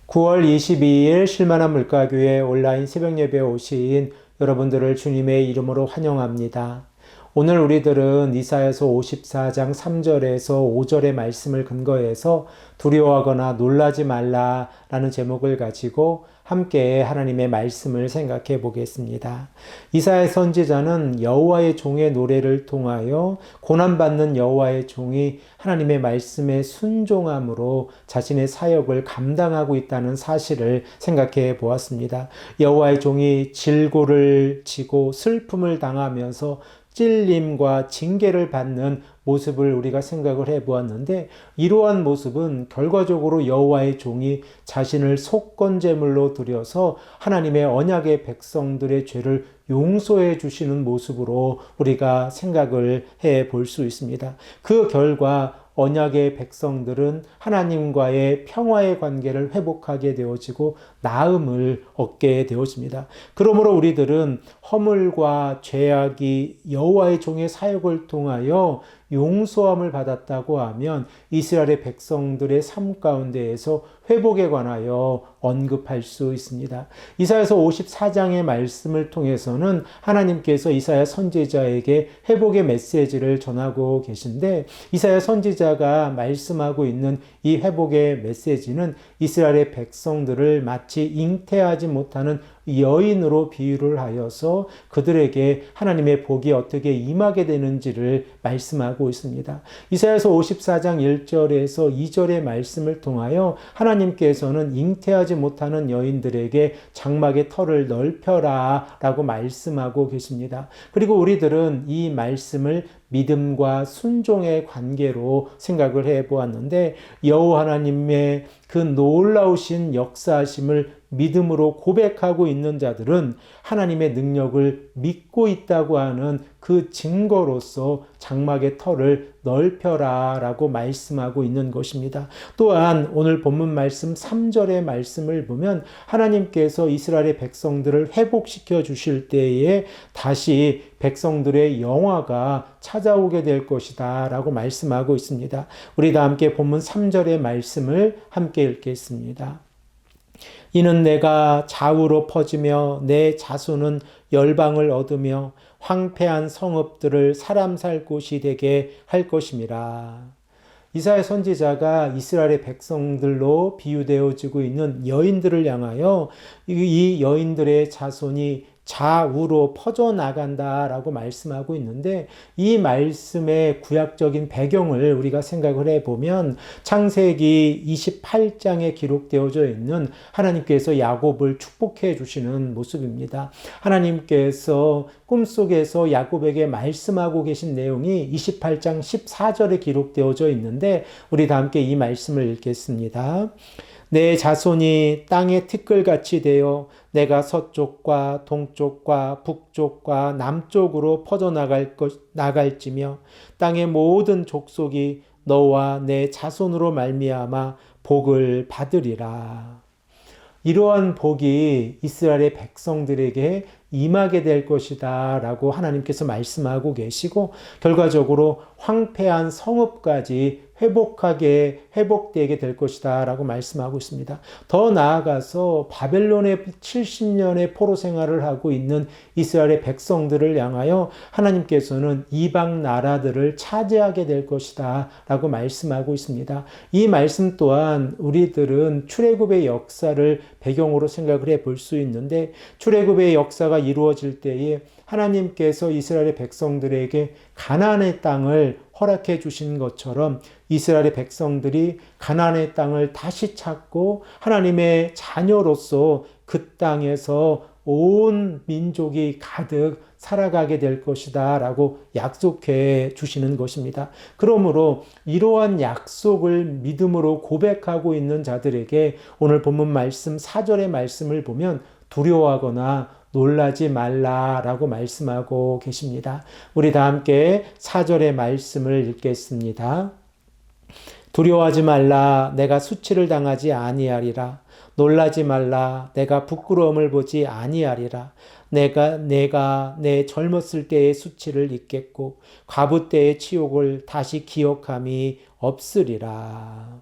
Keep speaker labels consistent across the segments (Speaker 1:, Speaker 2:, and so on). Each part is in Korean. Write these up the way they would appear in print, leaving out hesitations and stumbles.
Speaker 1: 9월 22일 쉴만한 물가교회 온라인 새벽예배에 오신 여러분들을 주님의 이름으로 환영합니다. 오늘 우리들은 이사야서 54장 3절에서 5절의 말씀을 근거해서 두려워하거나 놀라지 말라라는 제목을 가지고 함께 하나님의 말씀을 생각해 보겠습니다. 이사야 선지자는 여호와의 종의 노래를 통하여 고난받는 여호와의 종이 하나님의 말씀에 순종함으로 자신의 사역을 감당하고 있다는 사실을 생각해 보았습니다. 여호와의 종이 질고를 지고 슬픔을 당하면서 찔림과 징계를 받는 모습을 우리가 생각을 해보았는데, 이러한 모습은 결과적으로 여호와의 종이 자신을 속건제물로 드려서 하나님의 언약의 백성들의 죄를 용서해 주시는 모습으로 우리가 생각을 해 볼 수 있습니다. 그 결과 언약의 백성들은 하나님과의 평화의 관계를 회복하게 되어지고 나음을 얻게 되어집니다. 그러므로 우리들은 허물과 죄악이 여호와의 종의 사역을 통하여 용서함을 받았다고 하면 이스라엘의 백성들의 삶 가운데에서 회복에 관하여 언급할 수 있습니다. 이사야서 54장의 말씀을 통해서는 하나님께서 이사야 선지자에게 회복의 메시지를 전하고 계신데, 이사야 선지자가 말씀하고 있는 이 회복의 메시지는 이스라엘의 백성들을 마치 잉태하지 못하는 여인으로 비유를 하여서 그들에게 하나님의 복이 어떻게 임하게 되는지를 말씀하고 있습니다. 이사야서 54장 1절에서 2절의 말씀을 통하여 하나님께서는 잉태하지 못하는 여인들에게 장막의 털을 넓혀라 라고 말씀하고 계십니다. 그리고 우리들은 이 말씀을 믿음과 순종의 관계로 생각을 해 보았는데, 여호와 하나님의 그 놀라우신 역사하심을 믿음으로 고백하고 있는 자들은 하나님의 능력을 믿고 있다고 하는 그 증거로서 장막의 털을 넓혀라 라고 말씀하고 있는 것입니다. 또한 오늘 본문 말씀 3절의 말씀을 보면 하나님께서 이스라엘의 백성들을 회복시켜 주실 때에 다시 백성들의 영화가 찾아오게 될 것이다 라고 말씀하고 있습니다. 우리 다 함께 본문 3절의 말씀을 함께 읽겠습니다. 이는 내가 좌우로 퍼지며 내 자손은 열방을 얻으며 황폐한 성읍들을 사람 살 곳이 되게 할 것임이라. 이사야 선지자가 이스라엘의 백성들로 비유되어지고 있는 여인들을 향하여 이 여인들의 자손이 좌우로 퍼져나간다라고 말씀하고 있는데, 이 말씀의 구약적인 배경을 우리가 생각을 해보면 창세기 28장에 기록되어져 있는 하나님께서 야곱을 축복해 주시는 모습입니다. 하나님께서 꿈속에서 야곱에게 말씀하고 계신 내용이 28장 14절에 기록되어져 있는데, 우리 다 함께 이 말씀을 읽겠습니다. 내 자손이 땅의 티끌같이 되어 내가 서쪽과 동쪽과 북쪽과 남쪽으로 나갈지며 땅의 모든 족속이 너와 내 자손으로 말미암아 복을 받으리라. 이러한 복이 이스라엘의 백성들에게 임하게 될 것이다 라고 하나님께서 말씀하고 계시고, 결과적으로 황폐한 성읍까지 회복되게 될 것이다 라고 말씀하고 있습니다. 더 나아가서 바벨론의 70년의 포로 생활을 하고 있는 이스라엘의 백성들을 향하여 하나님께서는 이방 나라들을 차지하게 될 것이다 라고 말씀하고 있습니다. 이 말씀 또한 우리들은 출애굽의 역사를 배경으로 생각을 해 볼 수 있는데, 출애굽의 역사가 이루어질 때에 하나님께서 이스라엘의 백성들에게 가나안의 땅을 허락해 주신 것처럼 이스라엘의 백성들이 가나안의 땅을 다시 찾고 하나님의 자녀로서 그 땅에서 온 민족이 가득 살아가게 될 것이다 라고 약속해 주시는 것입니다. 그러므로 이러한 약속을 믿음으로 고백하고 있는 자들에게 오늘 본문 말씀 4절의 말씀을 보면 두려워하거나 놀라지 말라라고 말씀하고 계십니다. 우리 다 함께 4절의 말씀을 읽겠습니다. 두려워하지 말라, 내가 수치를 당하지 아니하리라. 놀라지 말라, 내가 부끄러움을 보지 아니하리라. 내가 내 젊었을 때의 수치를 잊겠고 과부 때의 치욕을 다시 기억함이 없으리라.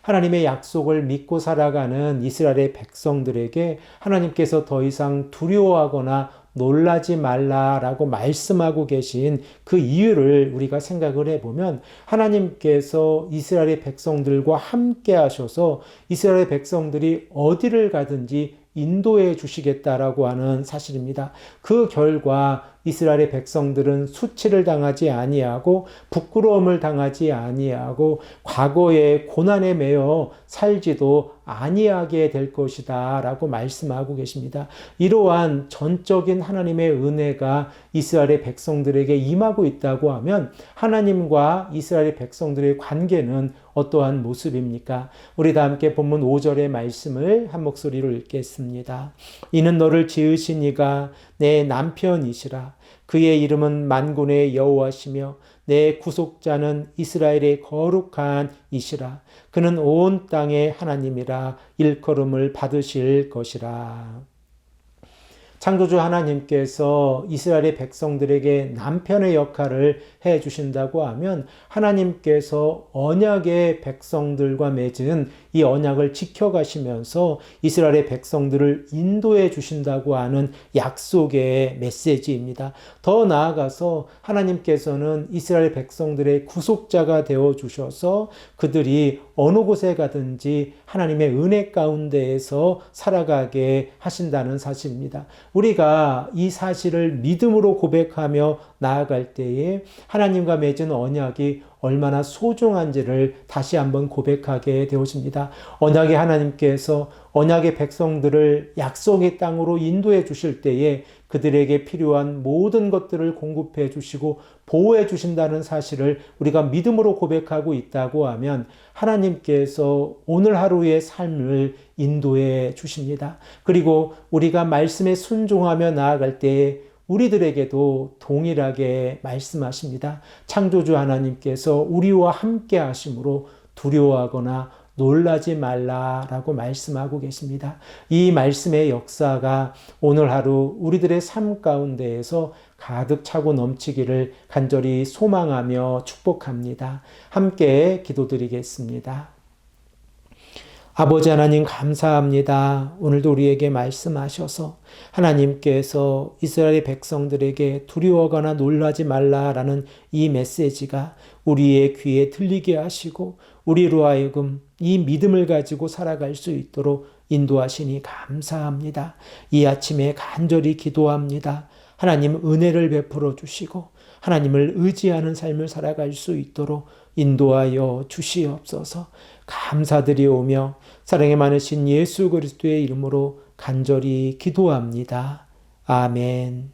Speaker 1: 하나님의 약속을 믿고 살아가는 이스라엘의 백성들에게 하나님께서 더 이상 두려워하거나 놀라지 말라라고 말씀하고 계신 그 이유를 우리가 생각을 해보면 하나님께서 이스라엘의 백성들과 함께 하셔서 이스라엘 백성들이 어디를 가든지 인도해 주시겠다라고 하는 사실입니다. 그 결과 이스라엘의 백성들은 수치를 당하지 아니하고 부끄러움을 당하지 아니하고 과거의 고난에 매여 살지도 아니하게 될 것이다 라고 말씀하고 계십니다. 이러한 전적인 하나님의 은혜가 이스라엘의 백성들에게 임하고 있다고 하면 하나님과 이스라엘의 백성들의 관계는 어떠한 모습입니까? 우리 다 함께 본문 5절의 말씀을 한 목소리로 읽겠습니다. 이는 너를 지으신 이가 내 남편이시라. 그의 이름은 만군의 여호와시며 내 구속자는 이스라엘의 거룩한 이시라. 그는 온 땅의 하나님이라. 일컬음을 받으실 것이라. 창조주 하나님께서 이스라엘의 백성들에게 남편의 역할을 해 주신다고 하면 하나님께서 언약의 백성들과 맺은 이 언약을 지켜가시면서 이스라엘의 백성들을 인도해 주신다고 하는 약속의 메시지입니다. 더 나아가서 하나님께서는 이스라엘 백성들의 구속자가 되어 주셔서 그들이 어느 곳에 가든지 하나님의 은혜 가운데에서 살아가게 하신다는 사실입니다. 우리가 이 사실을 믿음으로 고백하며 나아갈 때에 하나님과 맺은 언약이 얼마나 소중한지를 다시 한번 고백하게 되어집니다. 언약의 하나님께서 언약의 백성들을 약속의 땅으로 인도해 주실 때에 그들에게 필요한 모든 것들을 공급해 주시고 보호해 주신다는 사실을 우리가 믿음으로 고백하고 있다고 하면 하나님께서 오늘 하루의 삶을 인도해 주십니다. 그리고 우리가 말씀에 순종하며 나아갈 때에 우리들에게도 동일하게 말씀하십니다. 창조주 하나님께서 우리와 함께 하심으로 두려워하거나 놀라지 말라라고 말씀하고 계십니다. 이 말씀의 역사가 오늘 하루 우리들의 삶 가운데에서 가득 차고 넘치기를 간절히 소망하며 축복합니다. 함께 기도드리겠습니다. 아버지 하나님 감사합니다. 오늘도 우리에게 말씀하셔서 하나님께서 이스라엘 백성들에게 두려워하거나 놀라지 말라라는 이 메시지가 우리의 귀에 들리게 하시고 우리로 하여금 이 믿음을 가지고 살아갈 수 있도록 인도하시니 감사합니다. 이 아침에 간절히 기도합니다. 하나님 은혜를 베풀어 주시고 하나님을 의지하는 삶을 살아갈 수 있도록 인도하여 주시옵소서. 감사드리오며 사랑에 많으신 예수 그리스도의 이름으로 간절히 기도합니다. 아멘.